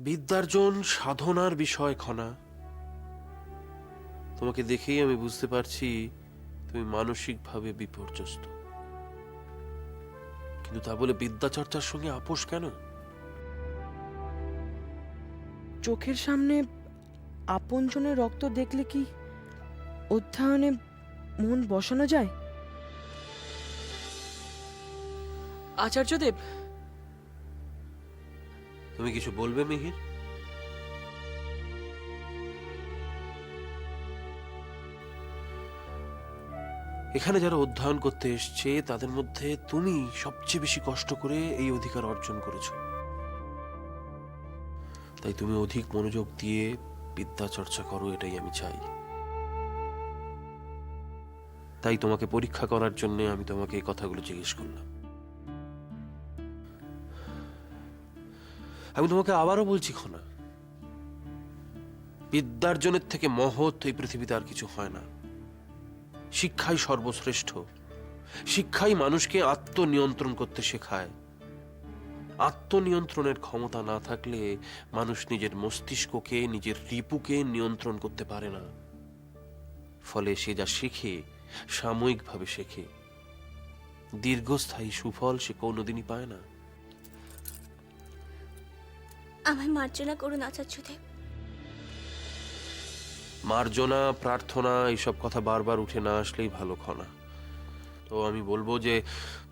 বিদ্যার্জন সাধনার বিষয় খনা। তোমাকে দেখেই আমি বুঝতে পারছি তুমি মানসিকভাবে বিপর্যস্ত, কিন্তু তা বলে বিদ্যা চর্চার সঙ্গে আপোষ কেন? চোখের সামনে আপনজনের রক্ত দেখলে কি অধ্যয়নে মন বসানো যায়? আচার্যদেব, তুমি কিছু বলবে মিহির? এখানে যারা অধ্যয়ন করতে এসছে তাদের মধ্যে তুমি সবচেয়ে বেশি কষ্ট করে এই অধিকার অর্জন করেছো, তাই তুমি অধিক মনোযোগ দিয়ে বিদ্যা চর্চা করো, এটাই আমি চাই। তাই তোমাকে পরীক্ষা করার জন্য আমি তোমাকে এই কথাগুলো জিজ্ঞেস করলাম। আমি তোমাকে আবারও বলছি খনা, বিদ্যার্জনের থেকে মহৎ এই পৃথিবীতে আর কিছু হয় না। শিক্ষাই সর্বশ্রেষ্ঠ। শিক্ষাই মানুষকে আত্মনিয়ন্ত্রণ করতে শেখায়। আত্মনিয়ন্ত্রণের ক্ষমতা না থাকলে মানুষ নিজের মস্তিষ্ককে, নিজের রিপুকে নিয়ন্ত্রণ করতে পারে না। ফলে সে যা শেখে সাময়িকভাবে শেখে, দীর্ঘস্থায়ী সুফল সে কোনোদিনই পায় না। আমায় মার্জনা করুন আচার্যদেব। মার্জনা, প্রার্থনা এইসব কথা বারবার উঠে না আসলেই ভালো খনা। তো আমি বলবো যে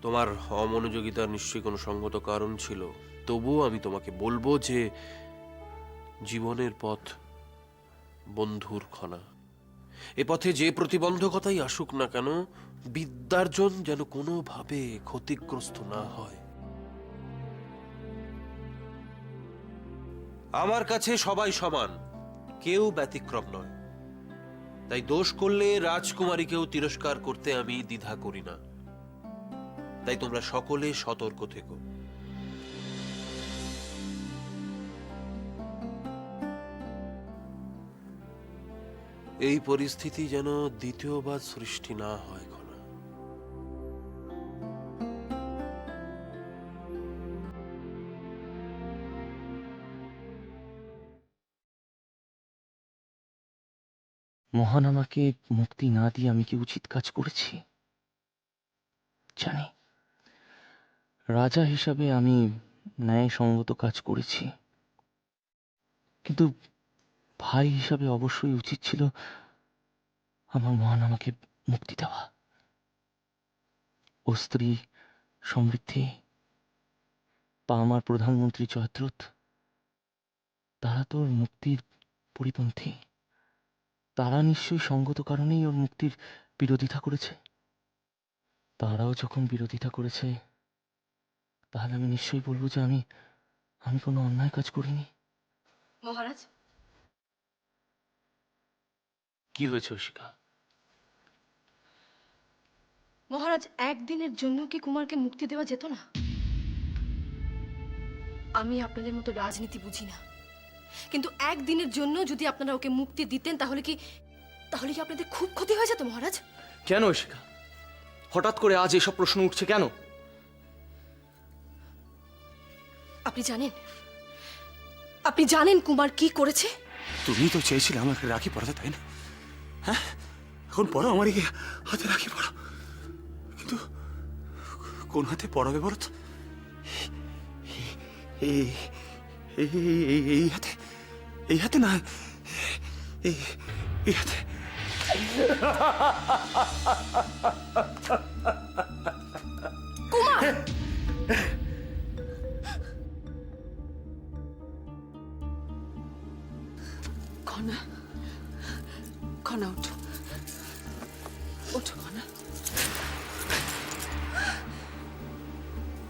তোমার অমনোযোগিতার নিশ্চয়ই কোনো সঙ্গত কারণ ছিল। তবুও আমি তোমাকে বলবো যে জীবনের পথ বন্ধুর খনা। এ পথে যে প্রতিবন্ধকতাই আসুক না কেন, বিদ্যার্জন যেন কোনোভাবে ক্ষতিগ্রস্ত না হয়। আমার কাছে সবাই সমান, কেউ ব্যতিক্রম নয়। তাই দোষ করলে রাজকুমারীকেও তিরস্কার করতে আমি দ্বিধা করি না। তাই তোমরা সকলে সতর্ক থেকো। এই পরিস্থিতি যেন দ্বিতীয়বার সৃষ্টি না হয় খনা। মহান আমাকে মুক্তি না দিয়ে আমি কি উচিত কাজ করেছি? জানি, রাজা হিসাবে আমি ন্যায়সঙ্গত কাজ করেছি, কিন্তু ভাই হিসাবে অবশ্যই উচিত ছিল আমার মহান আমাকে মুক্তি দেওয়া। ও স্ত্রী সমৃদ্ধি বা আমার প্রধানমন্ত্রী জয়দ্রথ, তারা তো ওর মুক্তির পরিপন্থী। তারা নিশ্চয়ই সঙ্গত কারণেই ওর মুক্তির বিরোধিতা করেছে। তারাও যখন বিরোধিতা করেছে, তাহলে আমি নিশ্চয়ই বলবো যে আমি কোনো অন্যায় কাজ করিনি। মহারাজ, কি হয়েছে ঐশিকা? মহারাজ, একদিনের জন্য কি কুমারকে মুক্তি দেওয়া যেত না? আমি আপনাদের মতো রাজনীতি বুঝি না, কিন্তু একদিনের জন্য যদি আপনারা ওকে মুক্তি দিতেন তাহলে কি আপনাদের খুব ক্ষতি হয়ে যেত মহারাজ? কেন ঐশিকা, হঠাৎ করে আজ এসব প্রশ্ন উঠছে কেন? আপনি জানেন কুমার কি করেছে? তুমি তো চেয়েছিলে আমাকে রাখি পরাতে, তাই না? হ্যাঁ, এখন পড়ো আমার এই হাতে রাখি পড়ো। কিন্তু কোন হাতে পড়াবে বলো তো? এই এই হাতে, এই হাতে না, এই হাতে। কুমার! খনা, খনা ওঠো, ওঠো খনা।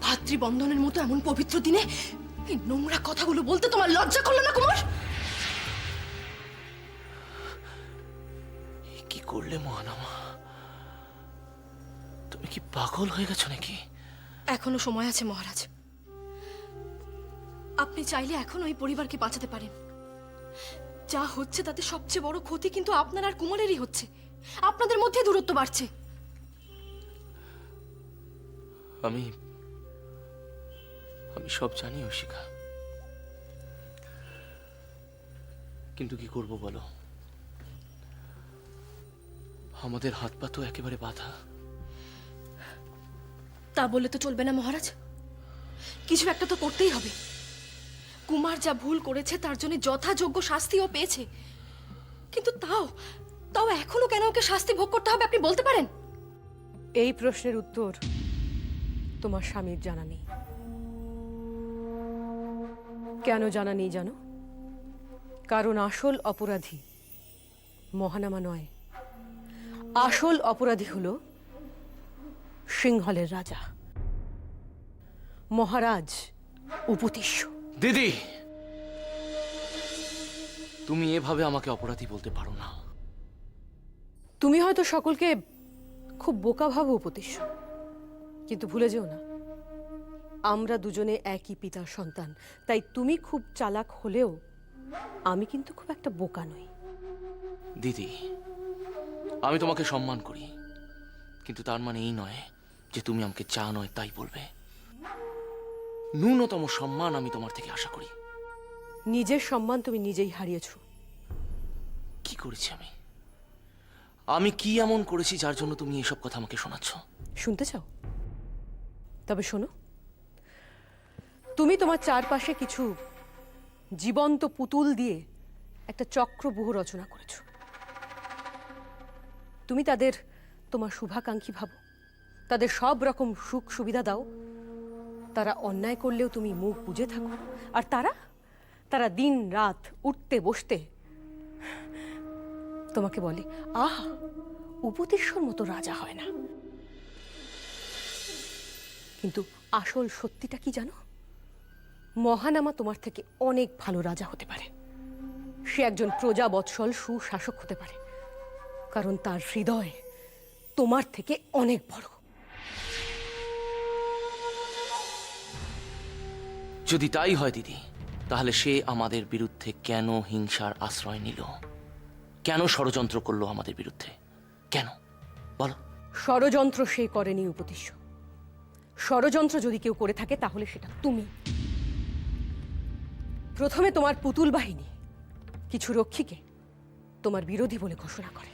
ভাতৃবন্ধনের মতো এমন পবিত্র দিনে এই নোংরা কথাগুলো বলতে তোমার লজ্জা করলো না কুমার? কি করলে মহানামা? তুমি কি পাগল হয়ে গেছো নাকি? এখনো সময় আছে মহারাজ। আপনি চাইলে এখন ওই পরিবারকে বাঁচাতে পারেন। যা হচ্ছে তাতে সবচেয়ে বড় ক্ষতি কিন্তু আপনার আর কুমারেরই হচ্ছে। আপনাদের মধ্যে দূরত্ব বাড়ছে। আমি সব জানি ঐশিকা। কিন্তু কি করব বলো, আমাদের হাত পা তো একেবারে বাঁধা। তা বললে তো চলবে না মহারাজ, কিছু একটা তো করতেই হবে। কুমার যা ভুল করেছে তার জন্য যথাযোগ্য শাস্তিও পেয়েছে, কিন্তু তাও তাও এখনো কেন ওকে শাস্তি ভোগ করতে হবে আপনি বলতে পারেন? এই প্রশ্নের উত্তর তোমার স্বামীর জানা নেই। কেন জানা নেই জানো? কারণ আসল অপরাধী মহানামা নয়, আসল অপরাধী হলো সিংহলের রাজা মহারাজ উপতিষ্য। দিদি, তুমি এভাবে আমাকে অপরাধী বলতে পারো না। তুমি হয়তো সকলকে খুব বোকা ভাবো উপতিষ্য, কিন্তু ভুলে যেও না আমরা দুজনে একই পিতার সন্তান। তাই তুমি খুব চালাক হলেও আমি কিন্তু খুব একটা বোকা নই। দিদি, আমি তোমাকে সম্মান করি, কিন্তু তার মানে এই নয় যে তুমি আমাকে যা নয় তাই বলবে। ন্যূনতম সম্মান আমি তোমার থেকে আশা করি। নিজের সম্মান তুমি নিজেই হারিয়েছো। কি করেছি আমি? আমি কি এমন করেছি যার জন্য তুমি এসব কথা আমাকে শোনাচ্ছ? শুনতে চাও? তবে শোনো, তুমি তোমার চারপাশে কিছু জীবন্ত পুতুল দিয়ে একটা চক্রব্যূহ রচনা করেছো। তুমি তাদের তোমার শুভাকাঙ্ক্ষী ভাবো, তাদের সব রকম সুখ সুবিধা দাও, তারা অন্যায় করলেও তুমি মুখ বুজে থাকো। আর তারা তারা দিন রাত উঠতে বসতে তোমাকে বলে, আহা, উপতিষ্যর মতো রাজা হয় না। কিন্তু আসল সত্যিটা কি জানো? মহানামা তোমার থেকে অনেক ভালো রাজা হতে পারে। সে একজন প্রজাবৎসল সুশাসক হতে পারে, কারণ তার হৃদয় তোমার থেকে অনেক বড়। যদি তাই হয় দিদি, তাহলে সে আমাদের বিরুদ্ধে কেন হিংসার আশ্রয় নিল? কেন ষড়যন্ত্র করলো আমাদের বিরুদ্ধে? কেন বলো? ষড়যন্ত্র সে করেনি উপতিষ্য। ষড়যন্ত্র যদি কেউ করে থাকে তাহলে সেটা তুমি। প্রথমে তোমার পুতুল বাহিনী কিছু রক্ষীকে তোমার বিরোধী বলে ঘোষণা করে,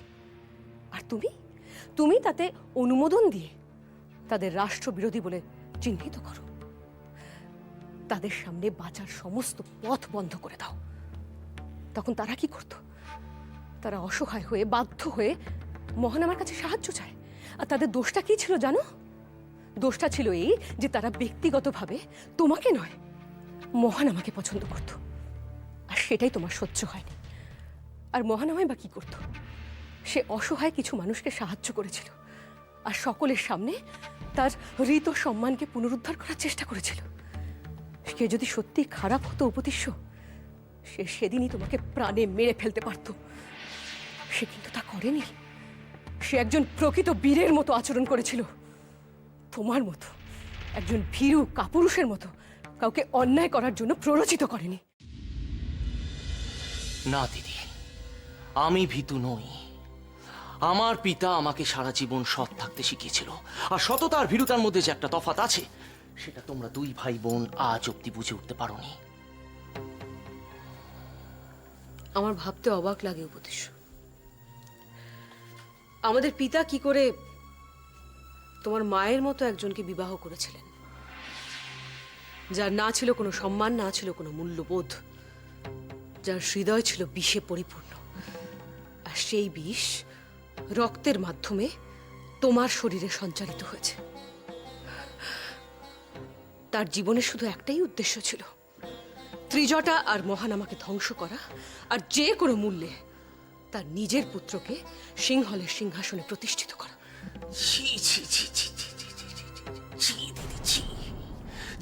আর তুমি তুমি তাতে অনুমোদন দিয়ে তাদের রাষ্ট্রবিরোধী বলে চিহ্নিত করো। তাদের সামনে বাঁচার সমস্ত পথ বন্ধ করে দাও। তখন তারা কি করত? তারা অসহায় হয়ে বাধ্য হয়ে মহানামার কাছে সাহায্য চায়। আর তাদের দোষটা কি ছিল জানো? দোষটা ছিল এই যে তারা ব্যক্তিগতভাবে তোমাকে নয়, মহানামাকে পছন্দ করত। আর সেটাই তোমার সহ্য হয়নি। আর মহানামায় বা কি করত? সে অসহায় কিছু মানুষকে সাহায্য করেছিল, আর সকলের সামনে তার ঋত সম্মানকে পুনরুদ্ধার করার চেষ্টা করেছিল। সে যদি সত্যি খারাপ হতো উপতিষ্য, সে সেদিনই তোমাকে প্রাণে মেরে ফেলতে পারত। সে কিন্তু তা করেনি। সে একজন প্রকৃত বীরের মতো আচরণ করেছিল। তোমার মতো একজন ভীরু কাপুরুষের মতো কাউকে অন্যায় করার জন্য প্ররোচিত করেনি। না দিদি, আমি ভীতু নই। আমার পিতা আমাকে সারা জীবন সৎ থাকতে শিখিয়েছিল, আর সততা আর ভীরুতার মধ্যে যে একটা তফাৎ আছে সেটা তোমরা দুই ভাই বোন আজ অব্দি বুঝে উঠতে পারোনি। আমার ভাবতে অবাক লাগে উপদেশ, আমাদের পিতা কি করে তোমার মায়ের মতো একজনকে বিবাহ করেছিলেন, যার না ছিল কোনো সম্মান, না ছিল কোনো মূল্যবোধ, যার হৃদয় ছিল বিষে পরিপূর্ণ। আর সেই বিষ রক্তের মাধ্যমে তোমার শরীরে সঞ্চারিত হয়েছে। তার জীবনে শুধু একটাই উদ্দেশ্য ছিল, ত্রিজটা আর মহানামাকে ধ্বংস করা, আর যে কোনো মূল্যে তার নিজের পুত্রকে সিংহলের সিংহাসনে প্রতিষ্ঠিত করা। ছি ছি ছি ছি ছি ছি ছি ছি ছি ছি দিদি ছি।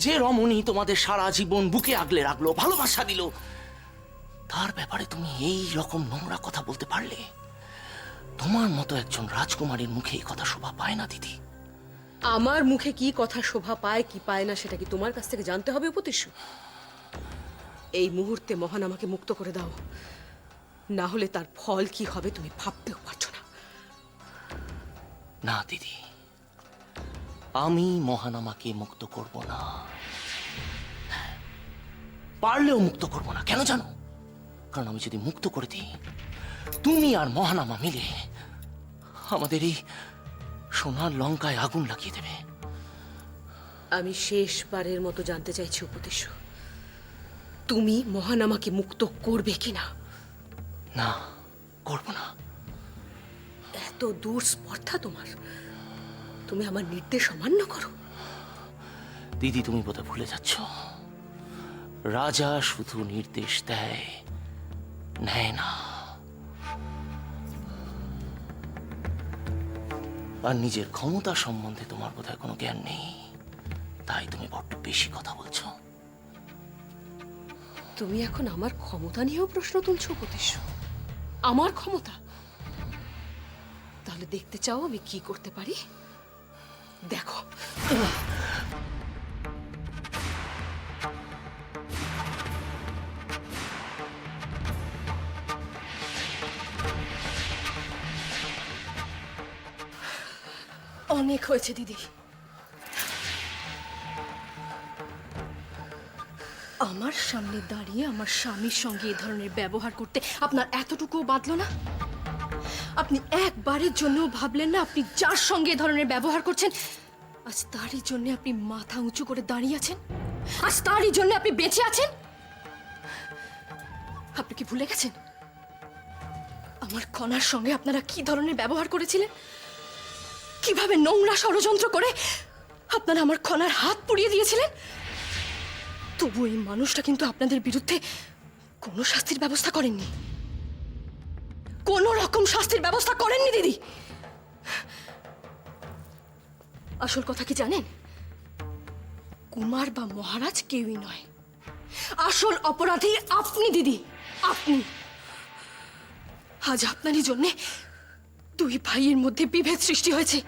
যে রমণী তোমাদের সারা জীবন বুকে আগলে রাখলো, ভালোবাসা দিল, তার ব্যাপারে তুমি এই রকম নোংরা কথা বলতে পারলে? তোমার মতো একজন রাজকুমারীর মুখে এই কথা শোভা পায় না দিদি। আমার মুখে কি কথা শোভা পায় কি পায় না সেটা কি তোমার কাছ থেকে জানতে হবে উপদেশ? এই মুহূর্তে মহানামাকে মুক্ত করে দাও, না হলে তার ফল কি হবে তুমি ভাবতেও পারছো না। না দিদি, আমি মহানামাকে মুক্ত করব না, পারলেও মুক্ত করব না। কেন জানো? কারণ আমি যদি মুক্ত করে দিই, তুমি আর মহানামা মিলে আমাদের এই সোনার লঙ্কায় আগুন লাগিয়ে দেবে। আমি শেষবারের মতো জানতে চাইছি উপদেশ, তুমি মহানামাকে মুক্ত করবে কিনা? না, করবো না। এত দূর স্পর্ধা তোমার? তুমি আমার নির্দেশ অমান্য করো? দিদি, তুমি বোধহয় ভুলে যাচ্ছ, রাজা শুধু নির্দেশ দেয়, নেয় না। আর নিজের ক্ষমতা সম্বন্ধে তোমার বোধহয় কোনো জ্ঞান নেই, তাই তুমি বড্ড বেশি কথা বলছো। তুমি এখন আমার ক্ষমতা নিয়েও প্রশ্ন তুলছো উপদেশ? আমার ক্ষমতা? তাহলে দেখতে চাও আমি কি করতে পারি? দেখো। অনেক হয়েছে দিদি। আমার সামনে দাঁড়িয়ে আমার স্বামীর সঙ্গে এ ধরনের ব্যবহার করতে আপনার এতটুকুও বাঁধলো না? আপনি একবারের জন্যও ভাবলেন না আপনি যার সঙ্গে এ ধরনের ব্যবহার করছেন আজ তারই জন্য আপনি মাথা উঁচু করে দাঁড়িয়ে আছেন? আজ তারই জন্য আপনি বেঁচে আছেন? আপনি কি ভুলে গেছেন আমার কণার সঙ্গে আপনারা কি ধরনের ব্যবহার করেছিলেন? কিভাবে নোংরা ষড়যন্ত্র করে আপনারা আমার কণার হাত পুড়িয়ে দিয়েছিলেন? তবু এই মানুষটা কিন্তু আপনাদের বিরুদ্ধে কোনো শাস্তির ব্যবস্থা করেননি। কোনো রকম শাস্তির ব্যবস্থা করেননি দিদি। আসল কথা কি জানেন? কুমার বা মহারাজ কেউই নয়, আসল অপরাধী আপনি দিদি, আপনি। আজ আপনারই জন্যে দুই ভাইয়ের মধ্যে বিভেদ সৃষ্টি হয়েছে।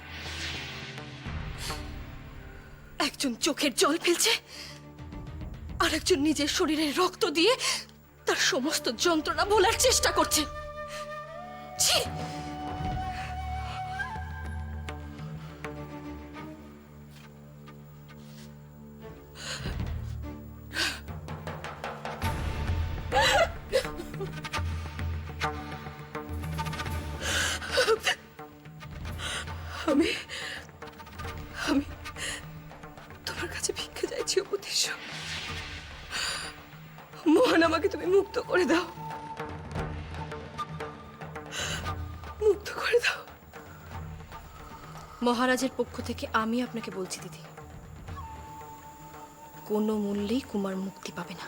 একজন চোখের জল ফেলছে, আর একজন নিজের শরীরে রক্ত দিয়ে তার সমস্ত যন্ত্রণা ভোলার চেষ্টা করছে। ছি! আমি আমি তোমার কাছে ভিক্ষা চাইছি উপদেশ। মোহন আমাকে তুমি মুক্ত করে দাও, মুক্ত করে দাও। মহারাজের পক্ষ থেকে আমি আপনাকে বলছি দিদি, কোনো মূল্যেই কুমার মুক্তি পাবে না।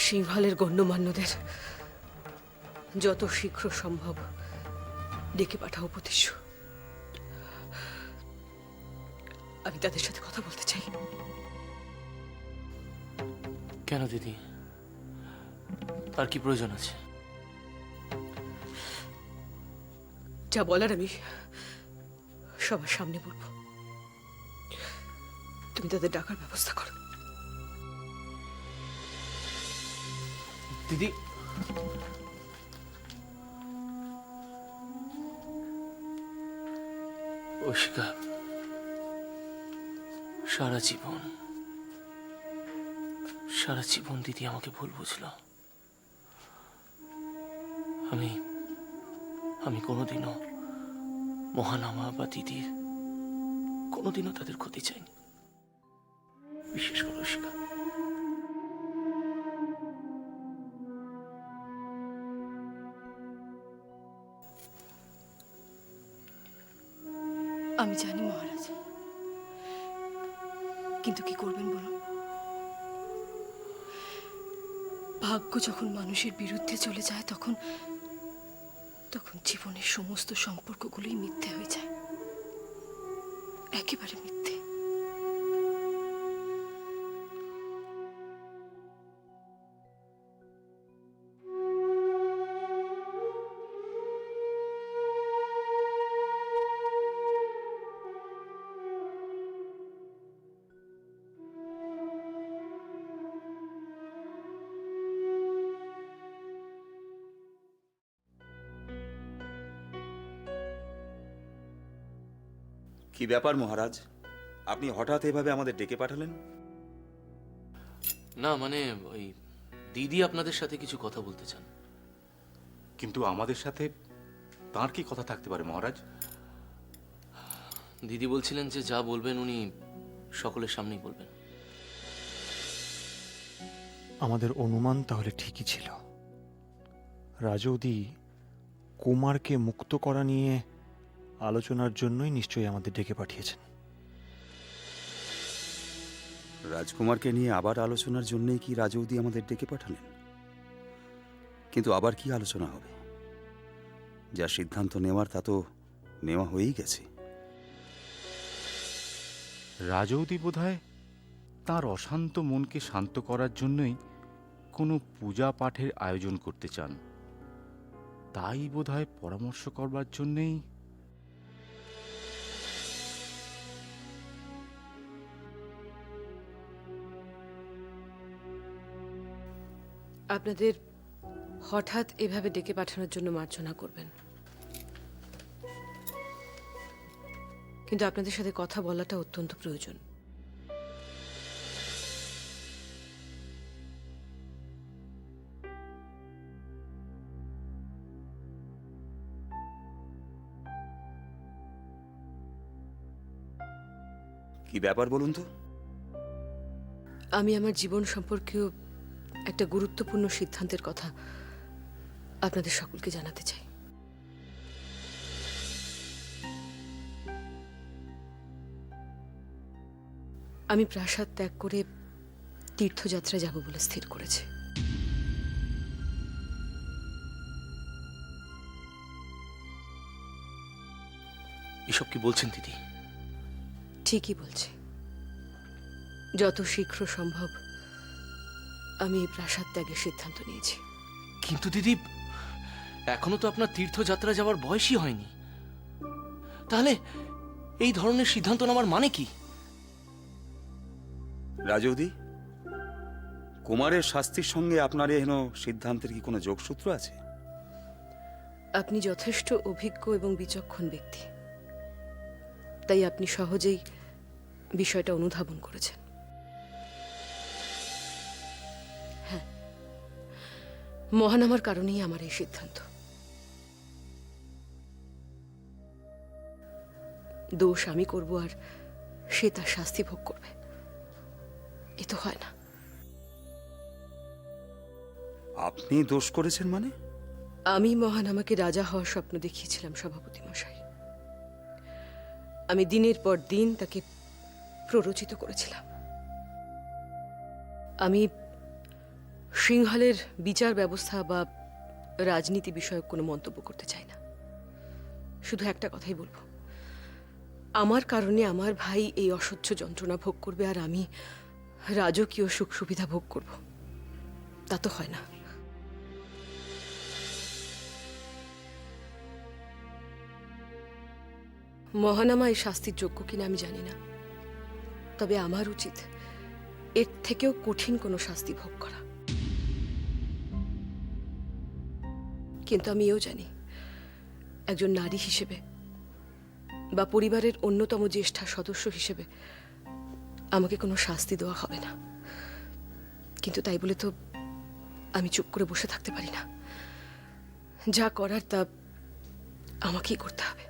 সিংহলের গণ্যমান্যদের যত শীঘ্র সম্ভব ডেকে পাঠাও উপদেশ। আমি তাদের সাথে কথা বলতে চাই। কেন দিদি, আর কি প্রয়োজন আছে? যা বলার আমি সবার সামনে বলবো। তুমি তাদের ডাকার ব্যবস্থা করো। দিদি, ঐশিকা, সারা জীবন দিদি আমাকে ভুল বুঝলো। আমি কোনোদিনও মহানামা বা দিদির কোনোদিনও তাদের ক্ষতি চাইনি, বিশেষ করে ঐশিকা। আমি জানি মহারাজ, কিন্তু কি করবেন বলুন? ভাগ্য যখন মানুষের বিরুদ্ধে চলে যায় তখন জীবনের সমস্ত সম্পর্কগুলোই মিথ্যে হয়ে যায়, একেবারে মিথ্যে। কি ব্যাপার মহারাজ, আপনি হঠাৎ এভাবে আমাদের ডেকে পাঠালেন? না মানে ওই দিদি আপনাদের সাথে কিছু কথা বলতে চান। কিন্তু আমাদের সাথে তার কি কথা থাকতে পারে মহারাজ? দিদি বলছিলেন যে যা বলবেন উনি সকলের সামনেই বলবেন। আমাদের অনুমান তাহলে ঠিকই ছিল। রাজৌদি কুমারকে মুক্ত করা নিয়ে আলোচনার জন্যই নিশ্চয়ই আমাদের ডেকে পাঠিয়েছেন। রাজকুমারকে নিয়ে আবার আলোচনার জন্যই কি রাজৌদি আমাদের ডেকে পাঠালেন? কিন্তু আবার কি আলোচনা হবে? যা সিদ্ধান্ত নেওয়ার তা তো নেওয়া হয়েই গেছে। রাজৌদি বোধহয় তার অশান্ত মনকে শান্ত করার জন্যই কোনো পূজা পাঠের আয়োজন করতে চান। তাই বোধহয় পরামর্শ করবার জন্যেই আপনাদের হঠাৎ এভাবে ডেকে পাঠানোর জন্য মার্জনা করবেন, কিন্তু আপনাদের সাথে কথা বলাটা অত্যন্ত প্রয়োজন। কি ব্যাপার বলুন তো? আমি আমার জীবন সম্পর্কেও একটা গুরুত্বপূর্ণ সিদ্ধান্তের কথা আপনাদের সকলকে জানাতে চাই। আমি প্রাসাদ ত্যাগ করে তীর্থযাত্রা যাব বলে স্থির করেছি। এসব কি বলছেন দিদি? ঠিকই বলছি। যত শীঘ্র সম্ভব আমি এই প্রাসাদ ত্যাগের সিদ্ধান্ত নিয়েছি। কিন্তু দিদি এখনো তো আপনার তীর্থযাত্রা যাওয়ার বয়সই হয়নি, তাহলে এই ধরনের সিদ্ধান্ত নেওয়ার মানে কি? রাজৌদি, কুমারের শাস্তির সঙ্গে আপনার এহেন সিদ্ধান্তের কি কোনো যোগসূত্র আছে? আপনি যথেষ্ট অভিজ্ঞ এবং বিচক্ষণ ব্যক্তি, তাই আপনি সহজেই বিষয়টা অনুধাবন করেছেন। হ্যাঁ, মহানামার কারণেই আমার এই সিদ্ধান্ত। দোষ আমি করব আর সে তার শাস্তি ভোগ করবে, এ তো হয় না। আপনি দোষ করেছেন মানে? আমি মহানামাকে রাজা হওয়ার স্বপ্ন দেখিয়েছিলাম সভাপতি মশাই। আমি দিনের পর দিন তাকে প্ররোচিত করেছিলাম। আমি সিংহলের বিচার ব্যবস্থা বা রাজনীতি বিষয়ক কোনো মন্তব্য করতে চাই না। শুধু একটা কথাই বলবো, আমার কারণে আমার ভাই এই অসহ্য যন্ত্রণা ভোগ করবে আর আমি রাজকীয় সুখ সুবিধা ভোগ করব, তা তো হয় না। মহানামা এই শাস্তির যোগ্য কিনা আমি জানি না, তবে আমার উচিত এর থেকেও কঠিন কোনো শাস্তি ভোগ করা। কিন্তু আমি এও জানি একজন নারী হিসেবে বা পরিবারের অন্যতম জ্যেষ্ঠা সদস্য হিসেবে আমাকে কোনো শাস্তি দেওয়া হবে না। কিন্তু তাই বলে তো আমি চুপ করে বসে থাকতে পারি না। যা করার তা আমাকেই করতে হবে।